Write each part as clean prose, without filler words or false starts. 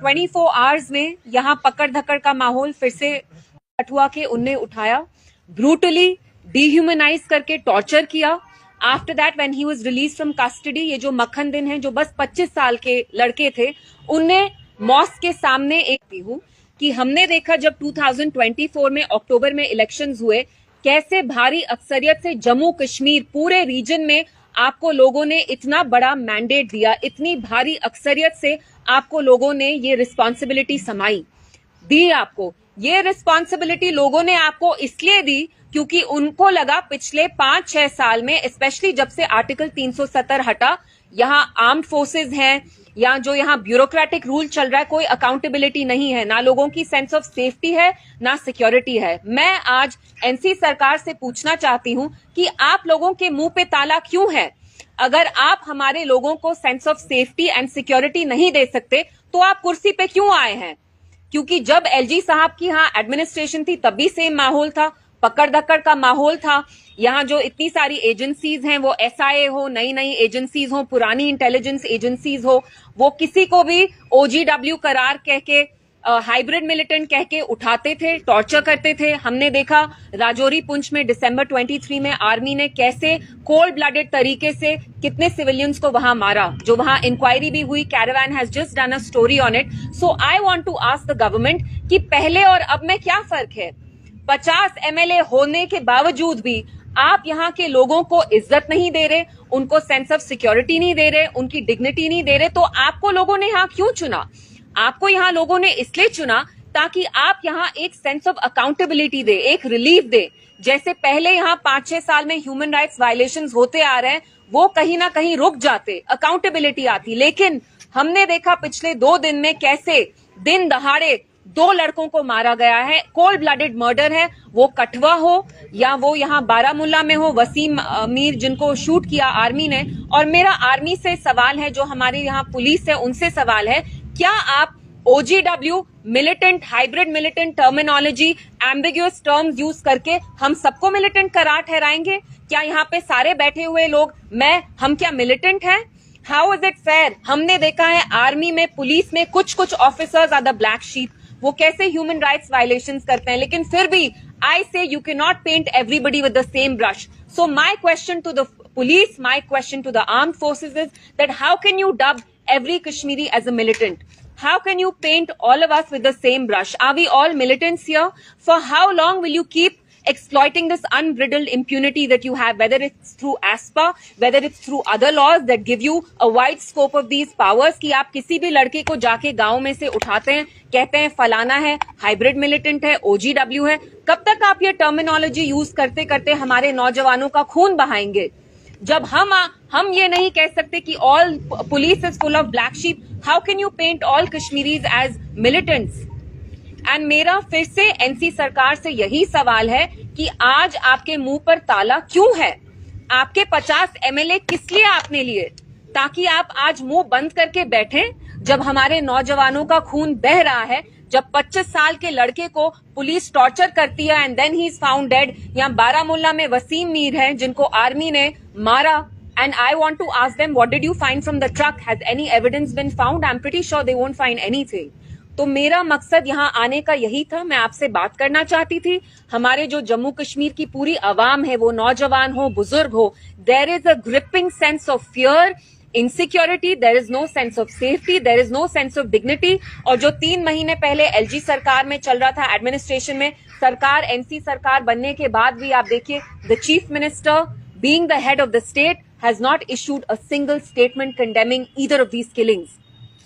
24 hours में यहाँ पकड़ धकड़ का माहौल फिर से कठुआ के उनने उठाया, ब्रूटली डिह्यूमनाइज करके टॉर्चर किया। After that when he was release from custody, ये जो मक्खन दिन है जो बस 25 साल के लड़के थे, उनने मॉस्क के सामने एक हूं कि हमने देखा जब 2024 में अक्टूबर में इलेक्शंस हुए, कैसे भारी अक्सरियत से जम्मू कश्मीर पूरे रीजन में आपको लोगों ने इतना बड़ा मैंडेट दिया, इतनी भारी अक्सरियत से आपको लोगों ने ये रिस्पॉन्सिबिलिटी समाई दी। आपको ये रिस्पॉन्सिबिलिटी लोगों ने आपको इसलिए दी क्योंकि उनको लगा पिछले 5-6 साल में, स्पेशली जब से आर्टिकल 370 हटा, यहाँ आर्म्ड फोर्सेज हैं या जो यहाँ ब्यूरोक्रेटिक रूल चल रहा है, कोई अकाउंटेबिलिटी नहीं है, ना लोगों की सेंस ऑफ सेफ्टी है, ना सिक्योरिटी है। मैं आज एनसी सरकार से पूछना चाहती हूं कि आप लोगों के मुंह पे ताला क्यों है? अगर आप हमारे लोगों को sense of safety and security नहीं दे सकते तो आप कुर्सी पे क्यों आए हैं? क्योंकि जब एलजी साहब की यहाँ एडमिनिस्ट्रेशन थी तब भी सेम माहौल था, पकड़ धक्कड़ का माहौल था। यहाँ जो इतनी सारी एजेंसीज हैं, वो एसआईए हो, नई नई एजेंसीज हो, पुरानी इंटेलिजेंस एजेंसीज हो, वो किसी को भी ओजीडब्ल्यू करार कह के, हाइब्रिड मिलिटेंट कह के उठाते थे, टॉर्चर करते थे। हमने देखा राजौरी पुंछ में दिसंबर 23 में आर्मी ने कैसे कोल्ड ब्लडेड तरीके से कितने सिविलियंस को वहां मारा, जो वहां इंक्वायरी भी हुई। Caravan has just done a story on it. So I want to ask the government कि पहले और अब में क्या फर्क है? 50 एमएलए होने के बावजूद भी आप यहाँ के लोगों को इज्जत नहीं दे रहे, उनको सेंस ऑफ सिक्योरिटी नहीं दे रहे, उनकी डिग्निटी नहीं दे रहे। तो आपको लोगों ने यहाँ क्यों चुना? आपको यहाँ लोगों ने इसलिए चुना ताकि आप यहाँ एक सेंस ऑफ अकाउंटेबिलिटी दे, एक रिलीफ दे। जैसे पहले यहाँ 5-6 साल में ह्यूमन राइट्स वायलेशंस होते आ रहे हैं, वो कहीं ना कहीं रुक जाते, अकाउंटेबिलिटी आती। लेकिन हमने देखा पिछले 2 दिन में कैसे दिन दहाड़े 2 लड़कों को मारा गया है, कोल्ड ब्लडेड मर्डर है। वो कठुआ हो या वो यहाँ बारामूला में हो, वसीम मीर जिनको शूट किया आर्मी ने। और मेरा आर्मी से सवाल है, जो हमारी यहाँ पुलिस है उनसे सवाल है, क्या आप OGW, militant, hybrid militant terminology, ambiguous terms use करके हम सबको मिलिटेंट करार ठहराएंगे? क्या यहाँ पे सारे बैठे हुए लोग हम क्या मिलिटेंट हैं? How is it fair? हमने देखा है आर्मी में, पुलिस में कुछ officers are the black sheep, वो कैसे ह्यूमन राइट्स वायलेशंस करते हैं। लेकिन फिर भी I say you can not paint everybody with the same brush. So my question to the police, my question to the armed forces is that how can you dub every Kashmiri as a militant? How can you paint all of us with the same brush? Are we all militants here? For how long will you keep exploiting this unbridled impunity that you have, whether it's through ASPA, whether it's through other laws that give you a wide scope of these powers, कि आप किसी भी लड़के को जाके गांव में से उठाते हैं, कहते हैं फलाना है, हाइब्रिड मिलिटेंट है, ओजीडब्ल्यू है। कब तक आप ये टर्मिनोलॉजी यूज करते करते हमारे नौजवानों का खून बहाएंगे? जब हम ये नहीं कह सकते कि all police is full of black sheep, how can you paint all Kashmiris as militants? And मेरा फिर से एनसी सरकार से यही सवाल है कि आज आपके मुंह पर ताला क्यों है? आपके 50 एमएलए किस लिए आपने लिए? ताकि आप आज मुंह बंद करके बैठे जब हमारे नौजवानों का खून बह रहा है, जब 25 साल के लड़के को पुलिस टॉर्चर करती है and then he is found dead. यहाँ बारामूला में वसीम मीर है जिनको आर्मी ने मारा, and I want to ask them what did you find from the truck? Has any evidence been found? I am pretty sure they won't find anything. तो मेरा मकसद यहाँ आने का यही था, मैं आपसे बात करना चाहती थी। हमारे जो जम्मू कश्मीर की पूरी आवाम है, वो नौजवान हो, बुजुर्ग हो, there is a gripping sense of fear, insecurity, there is no sense of safety, there is no sense of dignity. और जो 3 महीने पहले एलजी सरकार में चल रहा था, एडमिनिस्ट्रेशन में, सरकार एनसी सरकार बनने के बाद भी आप देखिए, the chief minister being the head of the state has not issued a single statement condemning either of these killings.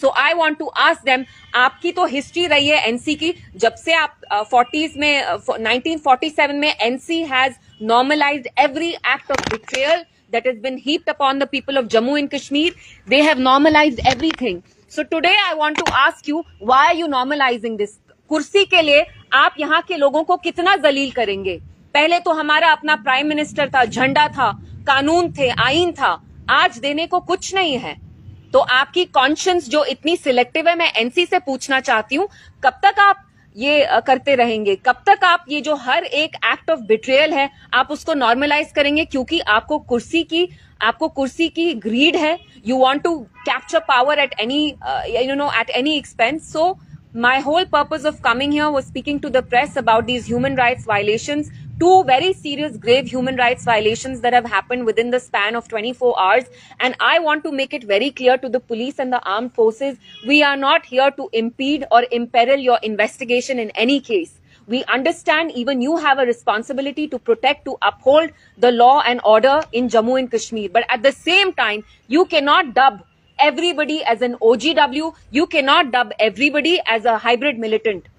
So I want to ask them, आपकी तो हिस्ट्री रही है एनसी की, जब से आप 40s में 1947 में NC has normalised every act of betrayal that has been heaped upon the people of Jammu and Kashmir. They have normalized everything. So today I want to ask you, why are you normalizing this? कुर्सी के लिए आप यहाँ के लोगों को कितना जलील करेंगे? पहले तो हमारा अपना प्राइम मिनिस्टर था, झंडा था, कानून थे, आईन था, आज देने को कुछ नहीं है। तो आपकी कॉन्शियंस जो इतनी सिलेक्टिव है, मैं एनसी से पूछना चाहती हूँ, कब तक आप ये करते रहेंगे? कब तक आप ये जो हर एक एक्ट ऑफ बिट्रेयल है, आप उसको नॉर्मलाइज करेंगे? क्योंकि आपको कुर्सी की आपको कुर्सी की ग्रीड है, you want to capture power at any at any expense. So my whole purpose of coming here was speaking to the press about these human rights violations, two very serious grave human rights violations that have happened within the span of 24 hours. And I want to make it very clear to the police and the armed forces, we are not here to impede or imperil your investigation in any case. We understand even you have a responsibility to protect, to uphold the law and order in Jammu and Kashmir. But at the same time, you cannot dub everybody as an OGW. You cannot dub everybody as a hybrid militant.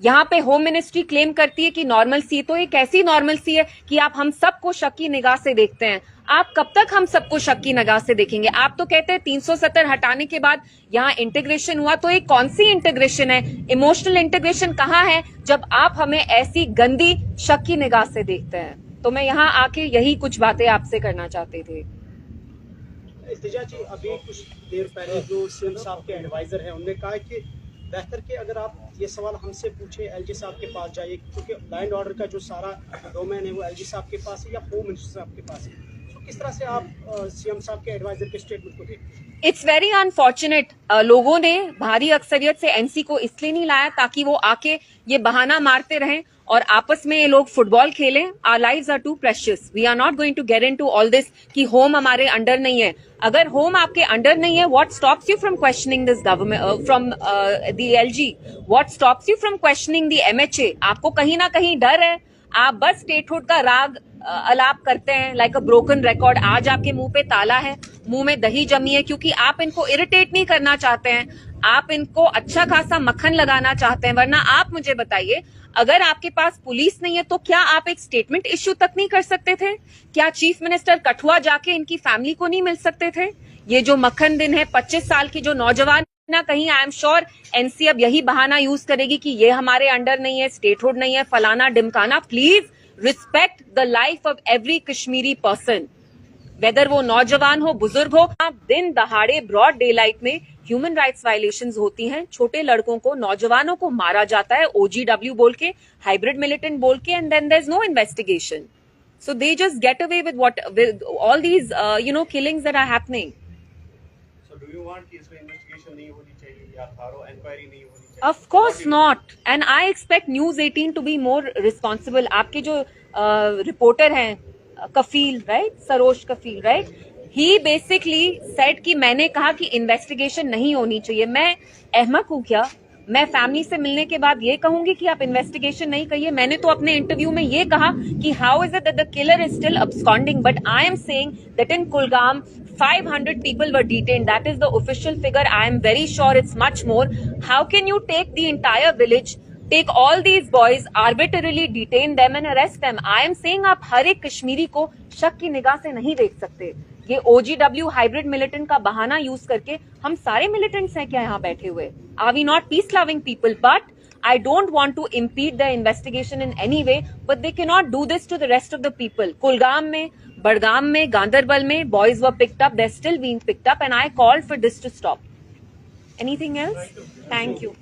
यहाँ पे home ministry claim करती है कि normal सी, तो ये कैसी normal सी है कि आप हम सबको शक की निगाह से देखते हैं? आप कब तक हम सबको शक की निगाह से देखेंगे? आप तो कहते हैं 370 हटाने के बाद यहाँ इंटीग्रेशन हुआ, तो ये कौन सी इंटीग्रेशन है? इमोशनल इंटीग्रेशन कहाँ है जब आप हमें ऐसी गंदी शक की निगाह से देखते हैं? तो मैं यहाँ आके यही कुछ बातें आपसे करना चाहते थे। इस्तिजा जी, अभी कुछ देर पहले जो सीएम साहब के एडवाइजर हैं उन्होंने कहा कि बेहतर कि अगर आप ये सवाल हमसे पूछे एलजी साहब के पास जाइए, क्योंकि लैंड ऑर्डर का जो सारा डोमेन है वो एलजी साहब के पास है या होम मिनिस्टर साहब के पास है। तो किस तरह से आप सीएम साहब के एडवाइजर के स्टेटमेंट को देखते हैं? It's very unfortunate. लोगों ने भारी अक्सरियत से एनसी को इसलिए नहीं लाया ताकि वो आके ये बहाना मारते रहें और आपस में ये लोग फुटबॉल खेलें। Our lives are too precious, we are not going to get into all this कि होम हमारे अंडर नहीं है। अगर होम आपके अंडर नहीं है, what stops you from questioning this government from the LG? What stops you from questioning the MHA? आपको कहीं ना कहीं डर है, आप बस स्टेटहुड का राग अलाप करते हैं लाइक अ ब्रोकन रिकॉर्ड। आज आपके मुंह पे ताला है, मुंह में दही जमी है, क्योंकि आप इनको इरिटेट नहीं करना चाहते हैं, आप इनको अच्छा खासा मक्खन लगाना चाहते हैं। वरना आप मुझे बताइए, अगर आपके पास पुलिस नहीं है तो क्या आप एक स्टेटमेंट इश्यू तक नहीं कर सकते थे? क्या चीफ मिनिस्टर कठुआ जाके इनकी फैमिली को नहीं मिल सकते थे? ये जो मक्खन दिन है, 25 साल की जो नौजवान ना, कहीं आई एम श्योर एनसी अब यही बहाना यूज करेगी कि ये हमारे अंडर नहीं है, स्टेटहुड नहीं है, फलाना डिमकाना। Please respect the life of every Kashmiri person, whether वो नौजवान हो, बुजुर्ग हो। दिन दहाड़े ब्रॉड डे लाइट में ह्यूमन राइट्स वायलेशंस होती हैं, छोटे लड़कों को, नौजवानों को मारा जाता है ओजीडब्ल्यू बोल के, हाइब्रिड मिलिटेंट बोल के, and then there is no investigation. So they just get away with all these killings that are happening. So do you want कि इसमें इन्वेस्टिगेशन नहीं होनी चाहिए या थॉरो इंक्वायरी नहीं होनी चाहिए? Of course not, and I expect News 18 to be more responsible. आपके जो रिपोर्टर हैं कफील, राइट, सरोज कफील, राइट, ही बेसिकली सेड कि मैंने कहा कि इन्वेस्टिगेशन नहीं होनी चाहिए। मैं अहमक हूं क्या? मैं फैमिली से मिलने के बाद ये कहूंगी कि आप इन्वेस्टिगेशन नहीं करिए? मैंने तो अपने इंटरव्यू में ये कहा कि how is it that the killer is still absconding, but I am saying that in Kulgam 500 people were detained. That is the official figure. I am very sure it's much more. How can you take the entire village, take all these boys, arbitrarily detain them and arrest them? I am saying आप हर एक कश्मीरी को शक की निगाह से नहीं देख सकते। ये OGW हाइब्रिड मिलिटेंट का बहाना यूज करके, हम सारे मिलिटेंट्स हैं क्या यहाँ बैठे हुए? Are we not peace loving people? But I don't want to impede the investigation in any way, but they cannot do this to the rest of the people. Kulgam में, बड़गाम में, गांदरबल में boys were picked up, they're still being picked up, and I called for this to stop. Anything else? Thank you.